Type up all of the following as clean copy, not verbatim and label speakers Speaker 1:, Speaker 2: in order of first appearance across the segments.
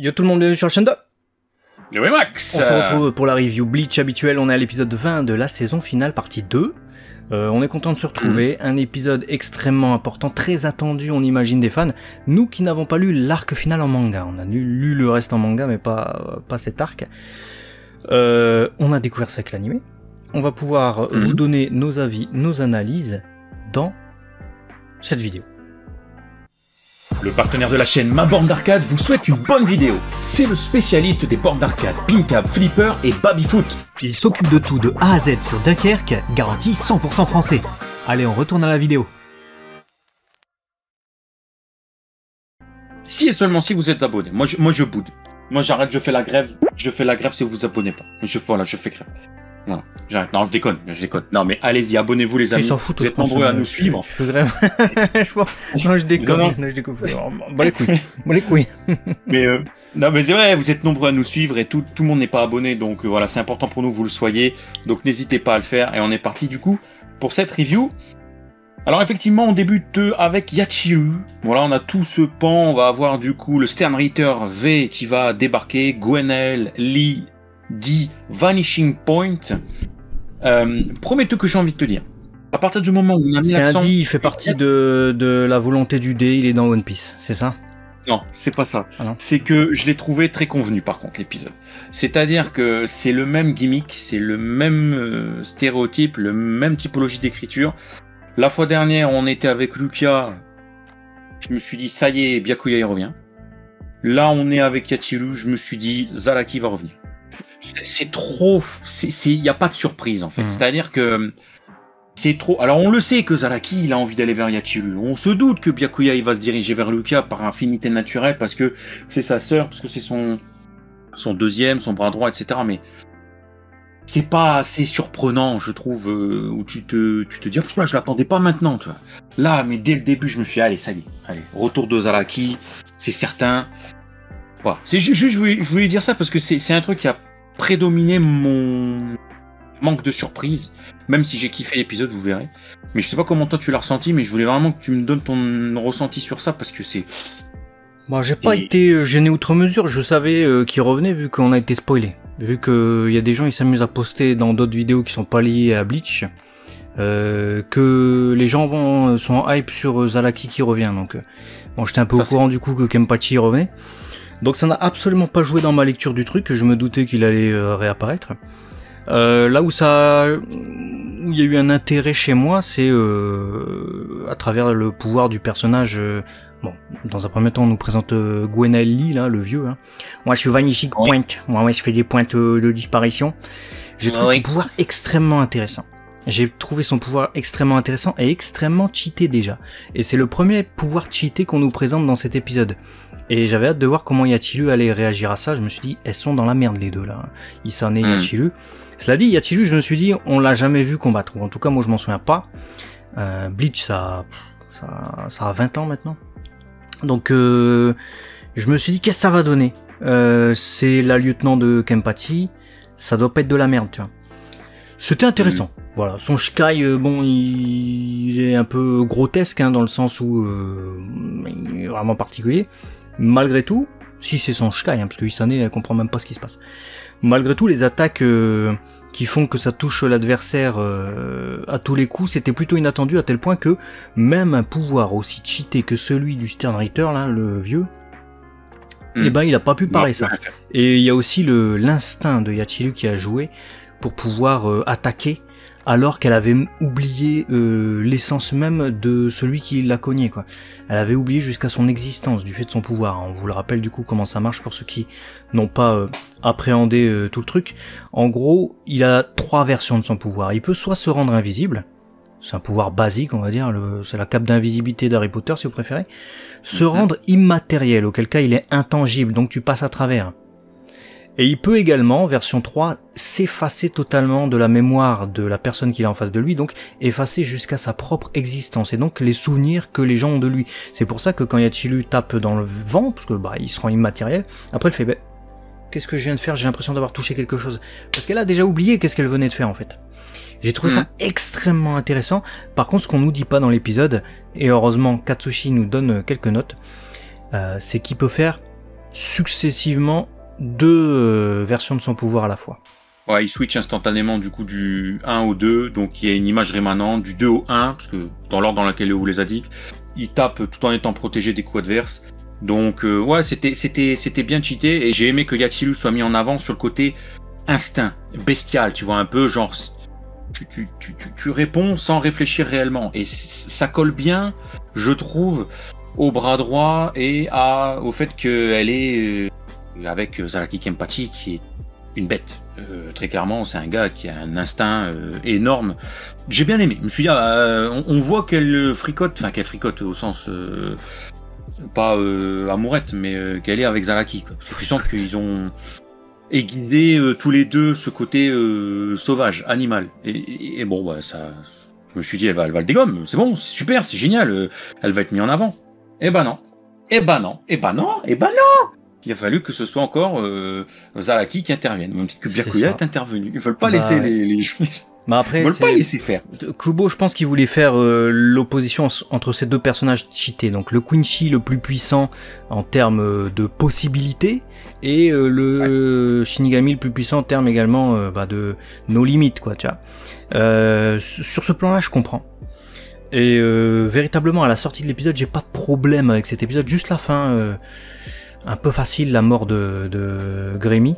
Speaker 1: Yo tout le monde, bienvenue sur le chaîne de
Speaker 2: Oui, Max.
Speaker 1: On se retrouve pour la review Bleach habituelle, on est à l'épisode 20 de la saison finale, partie 2. On est content de se retrouver, un épisode extrêmement important, très attendu on imagine des fans. Nous qui n'avons pas lu l'arc final en manga, on a lu le reste en manga mais pas cet arc. On a découvert ça avec l'animé. On va pouvoir vous donner nos avis, nos analyses dans cette vidéo.
Speaker 2: Le partenaire de la chaîne Ma Borne d'Arcade vous souhaite une bonne vidéo. C'est le spécialiste des bornes d'arcade, Pincab, Flipper et Babyfoot.
Speaker 3: Il s'occupe de tout de A à Z sur Dunkerque, garantie 100% français. Allez, on retourne à la vidéo.
Speaker 2: Si et seulement si vous êtes abonné. Moi je boude. Moi j'arrête, je fais la grève si vous vous abonnez pas. Je fais grève. Voilà, j'arrête. Non, je déconne. Non, mais allez-y, abonnez-vous les amis.
Speaker 1: Vous
Speaker 2: êtes nombreux à nous suivre.
Speaker 1: Tu fais grève. Non, je déconne. Bon les couilles.
Speaker 2: Mais non, mais c'est vrai, vous êtes nombreux à nous suivre et tout le monde n'est pas abonné, donc voilà, c'est important pour nous que vous le soyez. Donc n'hésitez pas à le faire et on est parti du coup pour cette review. Alors effectivement, on débute avec Yachiru. Voilà, on a tout ce pan. On va avoir du coup le Sternritter V qui va débarquer, Gwenel, Lee, D, Vanishing Point. Premier truc que j'ai envie de te dire. À partir du moment où on a mis l'accent...
Speaker 1: C'est un D, il fait partie de la volonté du D, il est dans One Piece, c'est ça?
Speaker 2: Non, c'est pas ça.
Speaker 1: Ah
Speaker 2: c'est que je l'ai trouvé très convenu par contre l'épisode. C'est-à-dire que c'est le même gimmick, c'est le même stéréotype, le même typologie d'écriture. La fois dernière, on était avec Lucia. Je me suis dit, ça y est, Byakuya il revient. Là, on est avec Yachiru. Je me suis dit, Zaraki va revenir. C'est trop... Il n'y a pas de surprise, en fait. C'est-à-dire que c'est trop... Alors, on le sait que Zaraki, il a envie d'aller vers Yachiru. On se doute que Byakuya, il va se diriger vers Lucia par affinité naturelle, parce que c'est sa sœur, parce que c'est son deuxième, son bras droit, etc. Mais c'est pas assez surprenant, je trouve, où tu te dis, oh, je l'attendais pas maintenant, tu vois. Là, mais dès le début, je me suis dit, allez, ça y est, allez, retour de Zaraki, c'est certain. Voilà. C'est juste, je voulais dire ça parce que c'est un truc qui a prédominé mon manque de surprise, même si j'ai kiffé l'épisode, vous verrez. Mais je sais pas comment toi tu l'as ressenti, mais je voulais vraiment que tu me donnes ton ressenti sur ça parce que c'est...
Speaker 1: Bah, j'ai pas été gêné outre mesure, je savais qu'il revenait vu qu'on a été spoilé. Vu qu'il y a des gens qui s'amusent à poster dans d'autres vidéos qui sont pas liées à Bleach, que les gens sont hype sur Zaraki qui revient. Donc, bon, j'étais un peu au courant du coup que Kenpachi revenait. Donc ça n'a absolument pas joué dans ma lecture du truc, je me doutais qu'il allait réapparaître. Là où il y a eu un intérêt chez moi, c'est à travers le pouvoir du personnage. Bon, dans un premier temps, on nous présente Gwenel Lee, là, le vieux. Hein. Moi, je suis Vanishing Point. Moi, je fais des pointes de disparition. J'ai trouvé son pouvoir extrêmement intéressant. J'ai trouvé son pouvoir extrêmement intéressant et extrêmement cheaté déjà. Et c'est le premier pouvoir cheaté qu'on nous présente dans cet épisode. Et j'avais hâte de voir comment Yachiru allait réagir à ça. Je me suis dit, elles sont dans la merde les deux là. Isane et Yachiru. Cela dit, Yachiru, je me suis dit, on l'a jamais vu combattre. En tout cas, moi, je m'en souviens pas. Bleach, ça a 20 ans maintenant. Donc, je me suis dit, qu'est-ce que ça va donner? C'est la lieutenant de Kenpachi. Ça doit pas être de la merde, tu vois. C'était intéressant. Voilà, son Shikai, bon, il est un peu grotesque, hein, dans le sens où il est vraiment particulier. Malgré tout, si c'est son Shikai, hein, parce que Isane, elle comprend même pas ce qui se passe. Malgré tout, les attaques qui font que ça touche l'adversaire à tous les coups, c'était plutôt inattendu à tel point que même un pouvoir aussi cheaté que celui du Sternritter, là, le vieux, eh ben, il a pas pu parer ça. Et il y a aussi l'instinct de Yachiru qui a joué pour pouvoir attaquer alors qu'elle avait oublié l'essence même de celui qui l'a cogné, quoi. Elle avait oublié jusqu'à son existence du fait de son pouvoir. On vous le rappelle du coup comment ça marche pour ceux qui n'ont pas appréhendé tout le truc. En gros, il a 3 versions de son pouvoir. Il peut soit se rendre invisible, c'est un pouvoir basique on va dire, c'est la cape d'invisibilité d'Harry Potter si vous préférez. Se rendre immatériel, auquel cas il est intangible, donc tu passes à travers. Et il peut également, version 3, s'effacer totalement de la mémoire de la personne qu'il a en face de lui, donc effacer jusqu'à sa propre existence, et donc les souvenirs que les gens ont de lui. C'est pour ça que quand Yachiru tape dans le vent, parce que bah il se rend immatériel, après il fait, bah, qu'est-ce que je viens de faire? J'ai l'impression d'avoir touché quelque chose. Parce qu'elle a déjà oublié qu'est-ce qu'elle venait de faire en fait. J'ai trouvé ça extrêmement intéressant. Par contre, ce qu'on nous dit pas dans l'épisode, et heureusement Katsushi nous donne quelques notes, c'est qu'il peut faire successivement 2 versions de son pouvoir à la fois.
Speaker 2: Ouais, il switch instantanément du coup du 1 au 2, donc il y a une image rémanente du 2 au 1, parce que dans l'ordre dans lequel vous les a dit, il tape tout en étant protégé des coups adverses. Donc ouais, c'était bien cheaté, et j'ai aimé que Yachiru soit mis en avant sur le côté instinct, bestial, tu vois, un peu genre tu réponds sans réfléchir réellement, et ça colle bien, je trouve, au bras droit et au fait qu'elle est avec Zaraki Kenpachi qui est une bête. Très clairement, c'est un gars qui a un instinct énorme. J'ai bien aimé. Je me suis dit, on voit qu'elle fricote au sens pas amourette, mais qu'elle est avec Zaraki. Quoi. Parce que tu sens qu'ils ont aiguisé tous les deux ce côté sauvage, animal. Et bon, bah, ça, je me suis dit, elle va le dégommer. C'est bon, c'est super, c'est génial. Elle va être mise en avant. Eh ben non. Il a fallu que ce soit encore Zaraki qui intervienne. Même que Byakuya est intervenu. Ils veulent pas laisser les
Speaker 1: après,
Speaker 2: ils veulent pas laisser faire.
Speaker 1: Kubo, je pense qu'il voulait faire l'opposition entre ces 2 personnages cheatés. Donc le Quincy le plus puissant en termes de possibilités et le Shinigami le plus puissant en termes également de nos limites, quoi, tu vois. Sur ce plan-là, je comprends. Et véritablement, à la sortie de l'épisode, j'ai pas de problème avec cet épisode. Juste la fin... un peu facile, la mort de Grémy.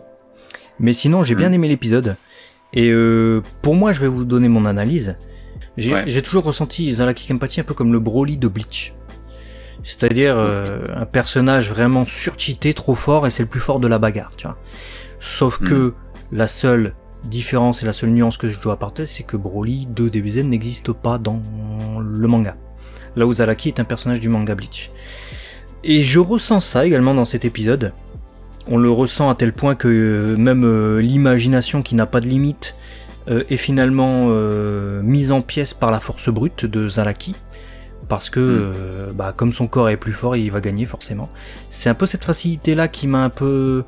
Speaker 1: Mais sinon, j'ai bien aimé l'épisode. Et pour moi, je vais vous donner mon analyse. J'ai toujours ressenti Zaraki Kenpachi un peu comme le Broly de Bleach. C'est-à-dire un personnage vraiment surcheaté, trop fort, et c'est le plus fort de la bagarre, tu vois. Sauf que la seule différence et la seule nuance que je dois apporter, c'est que Broly de DBZ n'existe pas dans le manga. Là où Zaraki est un personnage du manga Bleach. Et je ressens ça également dans cet épisode. On le ressent à tel point que même l'imagination qui n'a pas de limite est finalement mise en pièces par la force brute de Zaraki. Parce que comme son corps est plus fort, il va gagner forcément. C'est un peu cette facilité-là qui m'a un peu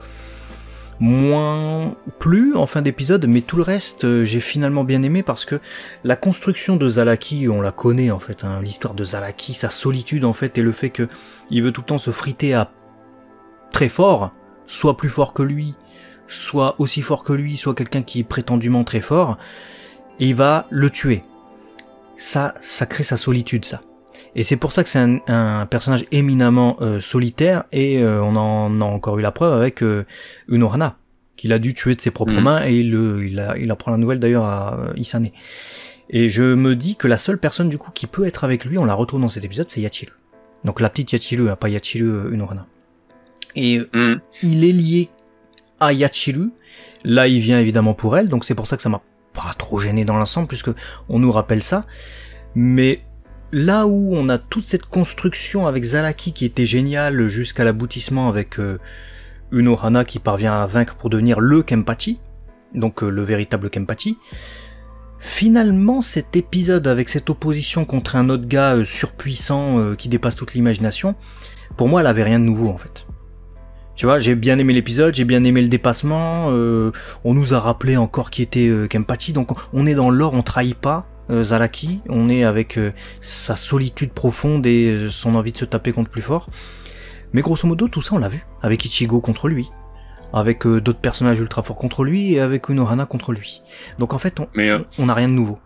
Speaker 1: moins plu en fin d'épisode, mais tout le reste j'ai finalement bien aimé parce que la construction de Zaraki, on la connaît en fait, hein, l'histoire de Zaraki, sa solitude en fait, et le fait que il veut tout le temps se friter à très fort, soit plus fort que lui, soit aussi fort que lui, soit quelqu'un qui est prétendument très fort, et il va le tuer. Ça crée sa solitude, ça. Et c'est pour ça que c'est un personnage éminemment solitaire, et on en a encore eu la preuve avec Unohana, qu'il a dû tuer de ses propres mains, et il apprend la nouvelle d'ailleurs à Isane. Et je me dis que la seule personne du coup qui peut être avec lui, on la retrouve dans cet épisode, c'est Yachiru. Donc la petite Yachiru, pas Yachiru Unohana. Et il est lié à Yachiru, là il vient évidemment pour elle, donc c'est pour ça que ça m'a pas trop gêné dans l'ensemble, puisque on nous rappelle ça, mais là où on a toute cette construction avec Zaraki qui était géniale jusqu'à l'aboutissement avec Unohana qui parvient à vaincre pour devenir le Kenpachi, donc le véritable Kenpachi, finalement cet épisode avec cette opposition contre un autre gars surpuissant qui dépasse toute l'imagination, pour moi elle avait rien de nouveau en fait. Tu vois, j'ai bien aimé l'épisode, j'ai bien aimé le dépassement, on nous a rappelé encore qui était Kenpachi, donc on est dans l'or, on trahit pas Zaraki, on est avec sa solitude profonde et son envie de se taper contre plus fort. Mais grosso modo, tout ça on l'a vu, avec Ichigo contre lui, avec d'autres personnages ultra forts contre lui, et avec Unohana contre lui. Donc en fait, on n'a rien de nouveau.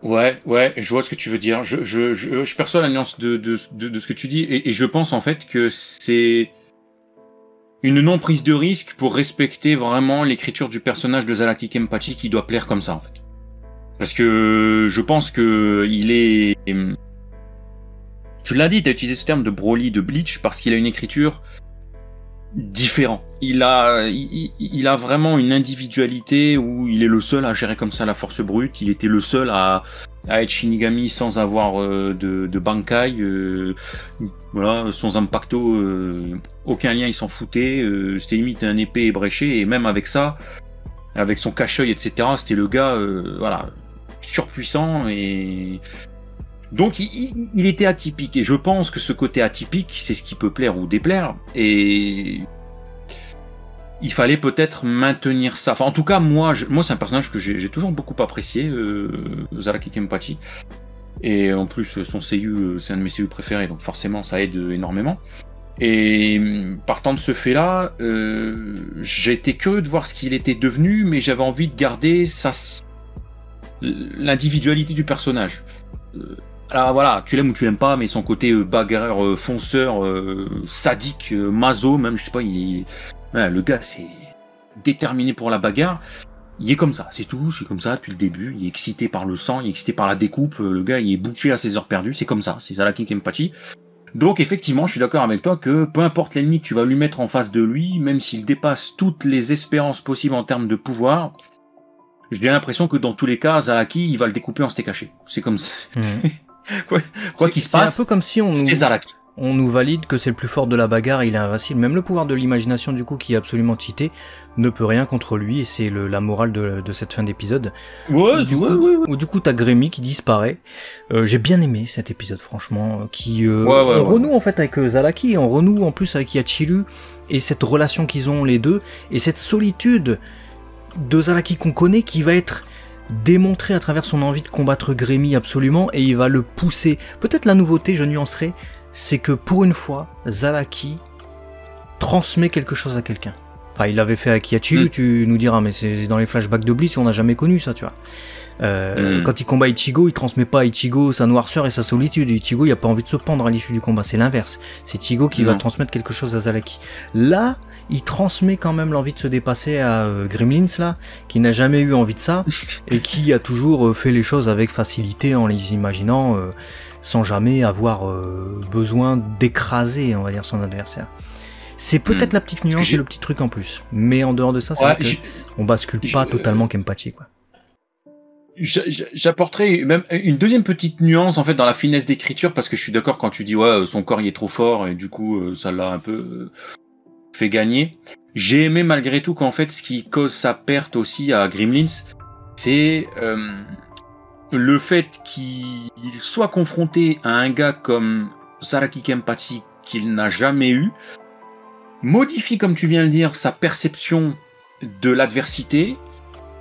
Speaker 2: Ouais, je vois ce que tu veux dire. Je perçois la nuance de ce que tu dis, et je pense en fait que c'est une non-prise de risque pour respecter vraiment l'écriture du personnage de Zaraki Kenpachi qui doit plaire comme ça en fait. Parce que je pense que il est... Tu l'as dit, tu as utilisé ce terme de Broly de Bleach parce qu'il a une écriture différente. Il a vraiment une individualité où il est le seul à gérer comme ça la force brute. Il était le seul à être Shinigami sans avoir de Bankai. Voilà, sans Impacto, aucun lien, il s'en foutait. C'était limite un épée ébréchée. Et même avec ça, avec son cache-œil, etc., c'était le gars... voilà, surpuissant, et donc il était atypique, et je pense que ce côté atypique c'est ce qui peut plaire ou déplaire, et il fallait peut-être maintenir ça. Enfin en tout cas moi c'est un personnage que j'ai toujours beaucoup apprécié, Zaraki Kenpachi, et en plus son seiyuu c'est un de mes seiyuu préférés, donc forcément ça aide énormément. Et partant de ce fait-là, j'étais curieux de voir ce qu'il était devenu, mais j'avais envie de garder l'individualité du personnage. Alors voilà, tu l'aimes ou tu l'aimes pas, mais son côté bagarreur, fonceur, sadique, maso, même, je sais pas, voilà, le gars c'est déterminé pour la bagarre. Il est comme ça, c'est tout, c'est comme ça depuis le début. Il est excité par le sang, il est excité par la découpe. Le gars, il est bouqué à ses heures perdues, c'est comme ça, c'est Zalaki Kenpachi. Donc effectivement, je suis d'accord avec toi que peu importe l'ennemi que tu vas lui mettre en face de lui, même s'il dépasse toutes les espérances possibles en termes de pouvoir, j'ai l'impression que dans tous les cas, Zalaki, il va le découper en steak haché. C'est comme ça. Quoi qu'il se passe,
Speaker 1: c'est un peu comme si
Speaker 2: c'est Zalaki.
Speaker 1: On nous valide que c'est le plus fort de la bagarre, il est invincible. Même le pouvoir de l'imagination, du coup, qui est absolument cheaté, ne peut rien contre lui, et c'est la morale de cette fin d'épisode. Du coup, t'as Grémy qui disparaît. J'ai bien aimé cet épisode, franchement, on renoue en fait avec Zalaki, on renoue en plus avec Yachiru, et cette relation qu'ils ont les deux, et cette solitude de Zalaki qu'on connaît, qui va être démontrée à travers son envie de combattre Grémy absolument, et il va le pousser. Peut-être la nouveauté, je nuancerai, c'est que pour une fois, Zalaki transmet quelque chose à quelqu'un. Enfin, il l'avait fait avec Yachiru, tu nous diras, mais c'est dans les flashbacks de Bleach, on n'a jamais connu ça, tu vois. Quand il combat Ichigo, il transmet pas à Ichigo sa noirceur et sa solitude. Ichigo, il a pas envie de se pendre à l'issue du combat, c'est l'inverse. C'est Ichigo qui va transmettre quelque chose à Zalaki. Là, il transmet quand même l'envie de se dépasser à Gremlins, là, qui n'a jamais eu envie de ça, et qui a toujours fait les choses avec facilité en les imaginant, sans jamais avoir besoin d'écraser, on va dire, son adversaire. C'est peut-être la petite nuance et le petit truc en plus. Mais en dehors de ça, c'est vrai qu'on bascule pas totalement Kenpachi, quoi.
Speaker 2: J'apporterai même une deuxième petite nuance en fait dans la finesse d'écriture, parce que je suis d'accord quand tu dis son corps il est trop fort et du coup ça l'a un peu fait gagner. J'ai aimé malgré tout qu'en fait ce qui cause sa perte aussi à Gremlins, c'est le fait qu'il soit confronté à un gars comme Zalaki Kenpachi qu'il n'a jamais eu, modifie, comme tu viens de dire, sa perception de l'adversité,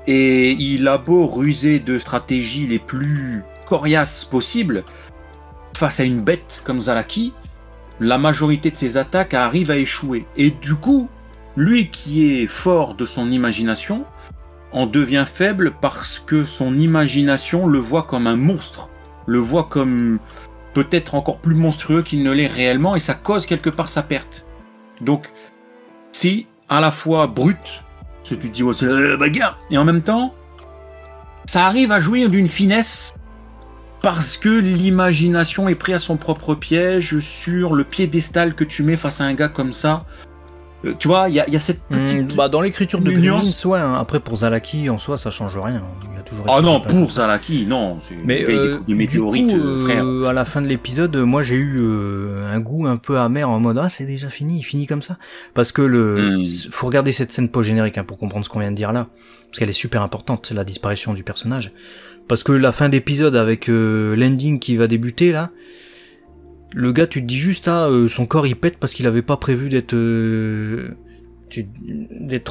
Speaker 2: et il a beau ruser de stratégies les plus coriaces possibles, face à une bête comme Zalaki, la majorité de ses attaques arrivent à échouer. Et du coup, lui qui est fort de son imagination, en devient faible parce que son imagination le voit comme un monstre, le voit comme peut-être encore plus monstrueux qu'il ne l'est réellement, et ça cause quelque part sa perte. Donc, c'est à la fois brut, ce que tu dis, c'est la bagarre, et en même temps, ça arrive à jouir d'une finesse parce que l'imagination est prise à son propre piège sur le piédestal que tu mets face à un gars comme ça. Tu vois, il y a cette petite
Speaker 1: dans l'écriture de Gremlins, ouais, hein. Après pour Zalaki en soi ça change rien, il y a toujours
Speaker 2: pour Zalaki non,
Speaker 1: mais
Speaker 2: des météorites,
Speaker 1: du coup,
Speaker 2: frère.
Speaker 1: À la fin de l'épisode, moi j'ai eu un goût un peu amer en mode c'est déjà fini, il finit comme ça, parce que faut regarder cette scène post-générique pour comprendre ce qu'on vient de dire là, parce qu'elle est super importante, la disparition du personnage, parce que la fin d'épisode avec l'ending qui va débuter là, le gars, tu te dis juste, son corps il pète parce qu'il avait pas prévu d'être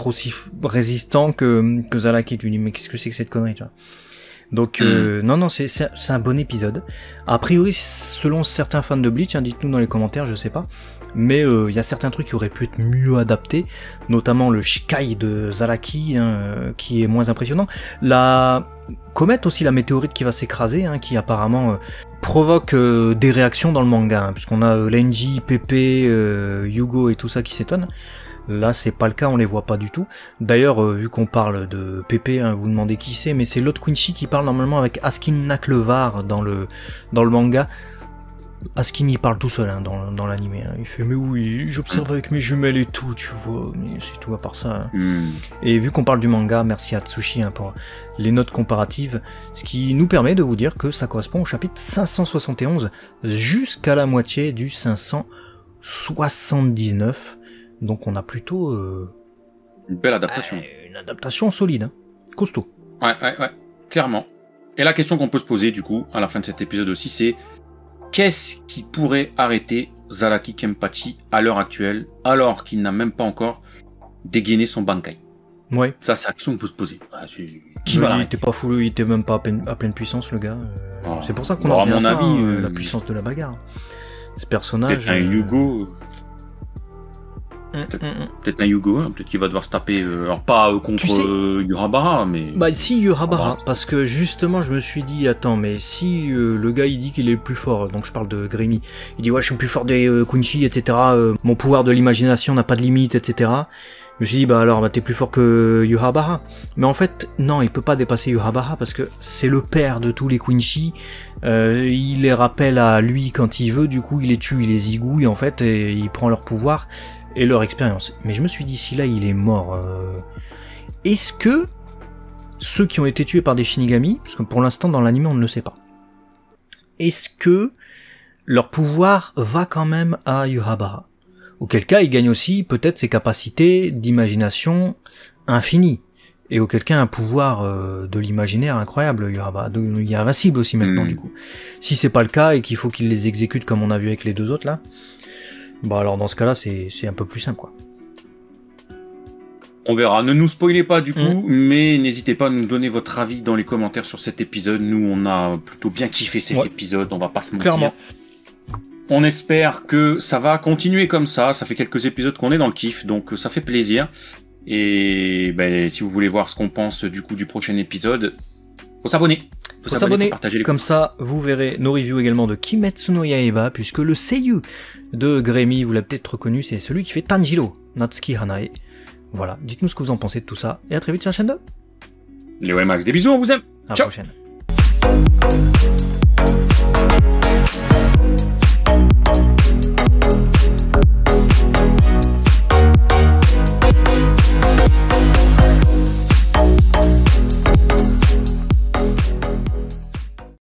Speaker 1: aussi résistant que Zalaki. Tu dis, mais qu'est-ce que c'est que cette connerie, tu vois. Donc, non, c'est un bon épisode. A priori, selon certains fans de Bleach, dites-nous dans les commentaires, je sais pas. Mais il y a certains trucs qui auraient pu être mieux adaptés, notamment le Shikai de Zalaki, qui est moins impressionnant. La comète aussi, la météorite qui va s'écraser, qui apparemment provoque des réactions dans le manga, puisqu'on a Lenji, Pepe, Yugo et tout ça qui s'étonnent. Là, c'est pas le cas, on les voit pas du tout. D'ailleurs, vu qu'on parle de Pepe, vous demandez qui c'est, mais c'est l'autre Quincy qui parle normalement avec Askin Naklevar dans le manga. Askin il parle tout seul dans l'animé. Il fait mais oui, j'observe avec mes jumelles et tout, tu vois, mais c'est tout à part ça. Et vu qu'on parle du manga, merci à Tsushi pour les notes comparatives, ce qui nous permet de vous dire que ça correspond au chapitre 571 jusqu'à la moitié du 579. Donc on a plutôt
Speaker 2: une belle adaptation.
Speaker 1: Une adaptation solide, costaud.
Speaker 2: Ouais, clairement. Et la question qu'on peut se poser du coup à la fin de cet épisode aussi, c'est qu'est-ce qui pourrait arrêter Zalaki Kenpachi à l'heure actuelle, alors qu'il n'a même pas encore dégainé son Bankai?
Speaker 1: Ouais.
Speaker 2: Ça, c'est la question qu'on peut se poser. Qui va l'arrêter?
Speaker 1: Il était pas fou, il était même pas à pleine puissance, le gars. C'est pour ça qu'on a
Speaker 2: à mon avis,
Speaker 1: la puissance de la bagarre. Ce personnage.
Speaker 2: Un Yugo. Peut-être un Yugo, hein, peut-être qu'il va devoir se taper, alors pas contre Yurabara, mais...
Speaker 1: Bah si, Yurabara, parce que justement je me suis dit, attends, mais si le gars il dit qu'il est le plus fort, donc je parle de Grémy, il dit ouais je suis le plus fort des Kunchi, etc., mon pouvoir de l'imagination n'a pas de limite, etc., je me suis dit, bah alors, bah, t'es plus fort que Yurabara. Mais en fait, non, il peut pas dépasser Yurabara parce que c'est le père de tous les Quincy. Il les rappelle à lui quand il veut, du coup, il les tue, il les zigouille, en fait, et il prend leur pouvoir et leur expérience. Mais je me suis dit, si là, il est mort, est-ce que ceux qui ont été tués par des Shinigami, parce que pour l'instant, dans l'anime, on ne le sait pas, est-ce que leur pouvoir va quand même à Yurabara? Auquel cas, il gagne aussi peut-être ses capacités d'imagination infinies. Et auquel cas, un pouvoir de l'imaginaire incroyable, Yurabara. Il est invincible aussi maintenant, du coup. Si c'est pas le cas et qu'il faut qu'il les exécute comme on a vu avec les deux autres, là, bah alors dans ce cas-là, c'est un peu plus simple, quoi.
Speaker 2: On verra. Ne nous spoilez pas du coup, mais n'hésitez pas à nous donner votre avis dans les commentaires sur cet épisode. Nous, on a plutôt bien kiffé cet épisode, on va pas se mentir.
Speaker 1: Clairement.
Speaker 2: On espère que ça va continuer comme ça. Ça fait quelques épisodes qu'on est dans le kiff, donc ça fait plaisir. Et ben, si vous voulez voir ce qu'on pense du coup du prochain épisode, faut s'abonner.
Speaker 1: Faut s'abonner. Comme ça, vous verrez nos reviews également de Kimetsu no Yaiba, puisque le seiyuu de Grémy, vous l'avez peut-être reconnu, c'est celui qui fait Tanjiro, Natsuki Hanae. Voilà, dites-nous ce que vous en pensez de tout ça, et à très vite sur la chaîne 2.
Speaker 2: Léo et Max, des bisous, on vous aime.
Speaker 1: À la
Speaker 2: Ciao.
Speaker 1: prochaine.